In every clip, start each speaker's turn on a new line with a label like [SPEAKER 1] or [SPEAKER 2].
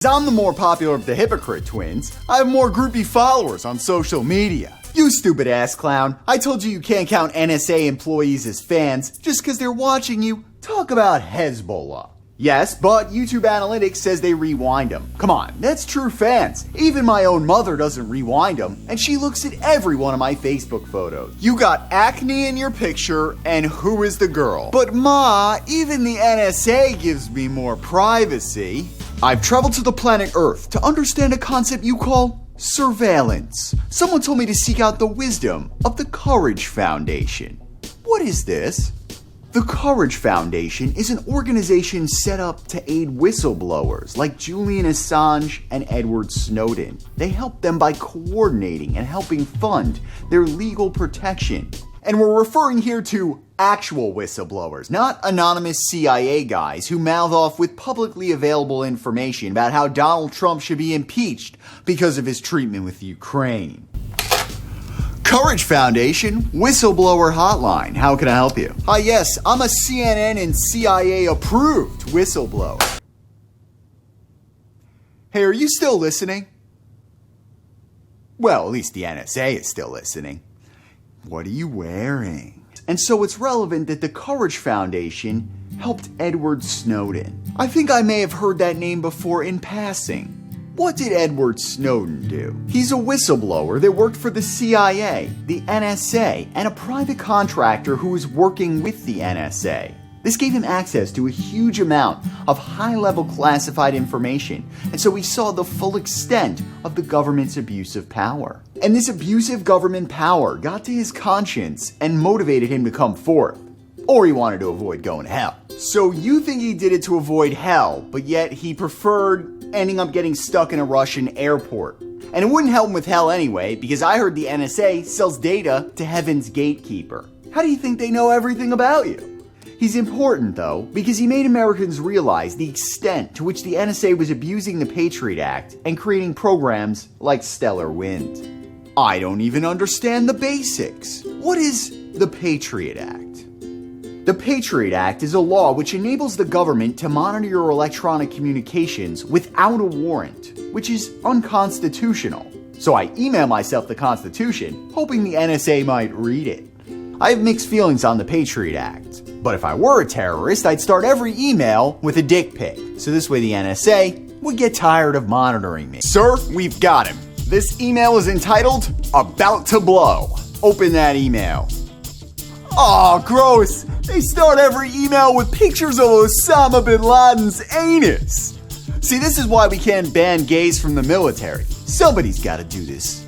[SPEAKER 1] I'm the more popular of the Hypocrite twins. I have more groupie followers on social media. You stupid ass clown. I told you can't count NSA employees as fans just because they're watching you talk about Hezbollah. Yes, but YouTube Analytics says they rewind them. Come on, that's true fans. Even my own mother doesn't rewind them, and she looks at every one of my Facebook photos. You got acne in your picture, and who is the girl? But Ma, even the NSA gives me more privacy. I've traveled to the planet Earth to understand a concept you call surveillance. Someone told me to seek out the wisdom of the Courage Foundation. What is this? The Courage Foundation is an organization set up to aid whistleblowers like Julian Assange and Edward Snowden. They help them by coordinating and helping fund their legal protection. And we're referring here to actual whistleblowers, not anonymous CIA guys who mouth off with publicly available information about how Donald Trump should be impeached because of his treatment with Ukraine. Courage Foundation, Whistleblower Hotline. How can I help you? Yes, I'm a CNN and CIA approved whistleblower. Hey, are you still listening? Well, at least the NSA is still listening. What are you wearing? And so it's relevant that the Courage Foundation helped Edward Snowden. I think I may have heard that name before in passing. What did Edward Snowden do? He's a whistleblower that worked for the CIA, the NSA, and a private contractor who was working with the NSA. This gave him access to a huge amount of high-level classified information, and so he saw the full extent of the government's abuse of power. And this abusive government power got to his conscience and motivated him to come forth. Or he wanted to avoid going to hell. So you think he did it to avoid hell, but yet he preferred ending up getting stuck in a Russian airport. And it wouldn't help him with hell anyway, because I heard the NSA sells data to Heaven's Gatekeeper. How do you think they know everything about you? He's important, though, because he made Americans realize the extent to which the NSA was abusing the Patriot Act and creating programs like Stellar Wind. I don't even understand the basics. What is the Patriot Act? The Patriot Act is a law which enables the government to monitor your electronic communications without a warrant, which is unconstitutional. So I email myself the Constitution, hoping the NSA might read it. I have mixed feelings on the Patriot Act, but if I were a terrorist, I'd start every email with a dick pic, so this way the NSA would get tired of monitoring me. Sir, we've got him. This email is entitled, About to Blow. Open that email. Aw, gross. They start every email with pictures of Osama bin Laden's anus. See, this is why we can't ban gays from the military. Somebody's gotta do this.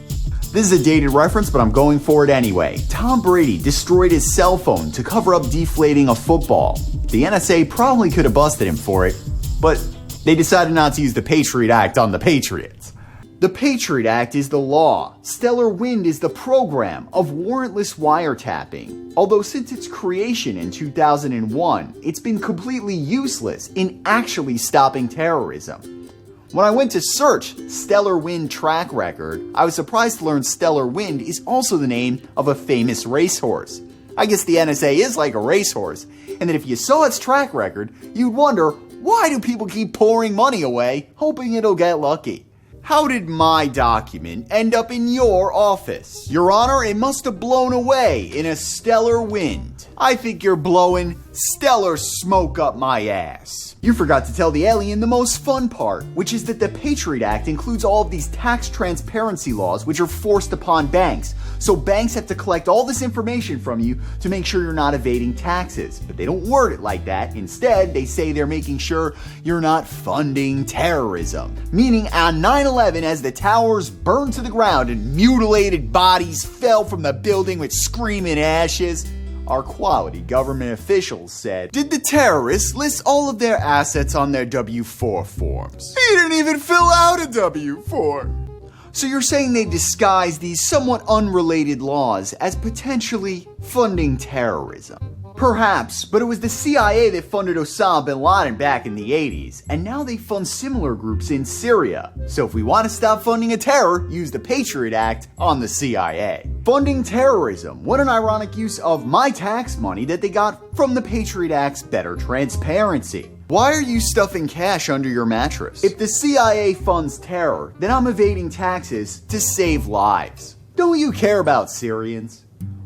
[SPEAKER 1] This is a dated reference, but I'm going for it anyway. Tom Brady destroyed his cell phone to cover up deflating a football. The NSA probably could have busted him for it, but they decided not to use the Patriot Act on the Patriots. The Patriot Act is the law. Stellar Wind is the program of warrantless wiretapping. Although since its creation in 2001, it's been completely useless in actually stopping terrorism. When I went to search Stellar Wind track record, I was surprised to learn Stellar Wind is also the name of a famous racehorse. I guess the NSA is like a racehorse, and that if you saw its track record, you'd wonder, why do people keep pouring money away, hoping it'll get lucky? How did my document end up in your office? Your Honor, it must have blown away in a stellar wind. I think you're blowing stellar smoke up my ass. You forgot to tell the alien the most fun part, which is that the Patriot Act includes all of these tax transparency laws which are forced upon banks. So banks have to collect all this information from you to make sure you're not evading taxes. But they don't word it like that. Instead, they say they're making sure you're not funding terrorism. Meaning on 9/11, as the towers burned to the ground and mutilated bodies fell from the building with screaming ashes, our quality government officials said, did the terrorists list all of their assets on their W-4 forms? He didn't even fill out a W-4. So you're saying they disguise these somewhat unrelated laws as potentially funding terrorism? Perhaps, but it was the CIA that funded Osama bin Laden back in the 80s, and now they fund similar groups in Syria. So if we want to stop funding a terror, use the Patriot Act on the CIA. Funding terrorism, what an ironic use of my tax money that they got from the Patriot Act's better transparency. Why are you stuffing cash under your mattress? If the CIA funds terror, then I'm evading taxes to save lives. Don't you care about Syrians?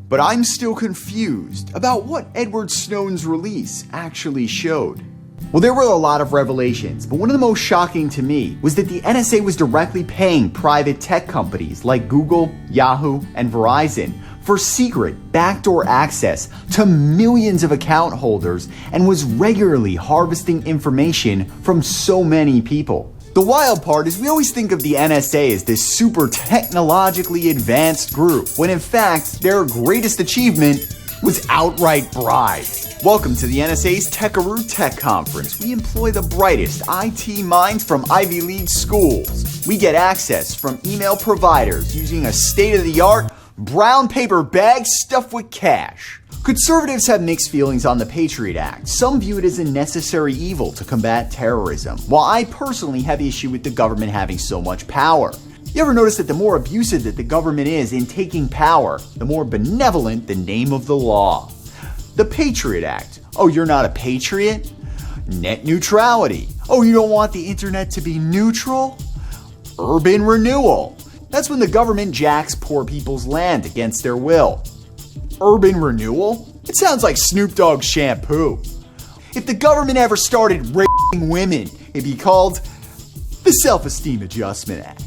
[SPEAKER 1] But I'm still confused about what Edward Snowden's release actually showed. Well, there were a lot of revelations, but one of the most shocking to me was that the NSA was directly paying private tech companies like Google, Yahoo, and Verizon for secret backdoor access to millions of account holders and was regularly harvesting information from so many people. The wild part is we always think of the NSA as this super technologically advanced group, when in fact their greatest achievement was outright bribes. Welcome to the NSA's Techaroo Tech Conference. We employ the brightest IT minds from Ivy League schools. We get access from email providers using a state-of-the-art brown paper bag stuffed with cash. Conservatives have mixed feelings on the Patriot Act. Some view it as a necessary evil to combat terrorism, while I personally have issue with the government having so much power. You ever notice that the more abusive that the government is in taking power, the more benevolent the name of the law? The Patriot Act. Oh, you're not a patriot? Net neutrality. Oh, you don't want the internet to be neutral? Urban renewal. That's when the government jacks poor people's land against their will. Urban renewal? It sounds like Snoop Dogg's shampoo. If the government ever started raping women, it'd be called the Self-Esteem Adjustment Act.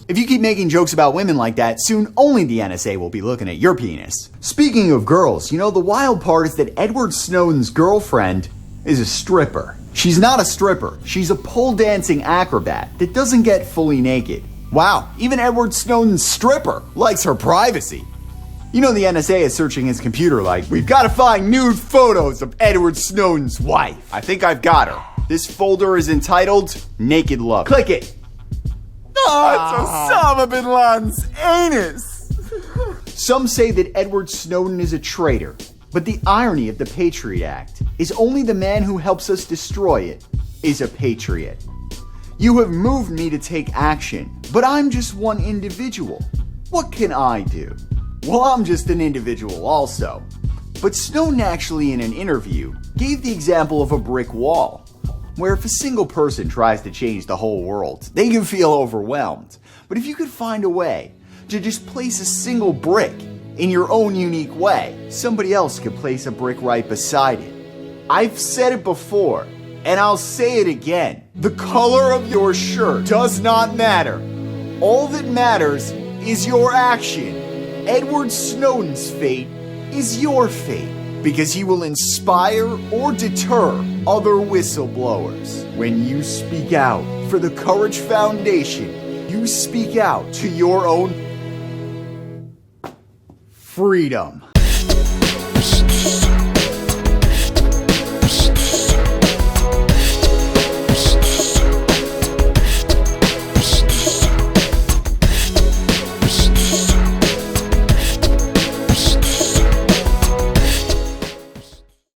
[SPEAKER 1] If you keep making jokes about women like that, soon only the NSA will be looking at your penis. Speaking of girls, the wild part is that Edward Snowden's girlfriend is a stripper. She's not a stripper, she's a pole dancing acrobat that doesn't get fully naked. Wow, even Edward Snowden's stripper likes her privacy. The NSA is searching his computer like, we've got to find nude photos of Edward Snowden's wife. I think I've got her. This folder is entitled Naked Love. Click it.
[SPEAKER 2] Oh, it's Osama bin Laden's anus.
[SPEAKER 1] Some say that Edward Snowden is a traitor, but the irony of the Patriot Act is only the man who helps us destroy it is a patriot. You have moved me to take action, but I'm just one individual. What can I do? Well, I'm just an individual also. But Snowden actually in an interview gave the example of a brick wall, where if a single person tries to change the whole world, they can feel overwhelmed. But if you could find a way to just place a single brick in your own unique way, somebody else could place a brick right beside it. I've said it before, and I'll say it again. The color of your shirt does not matter. All that matters is your action. Edward Snowden's fate is your fate, because he will inspire or deter other whistleblowers. When you speak out for the Courage Foundation, you speak out to your own freedom.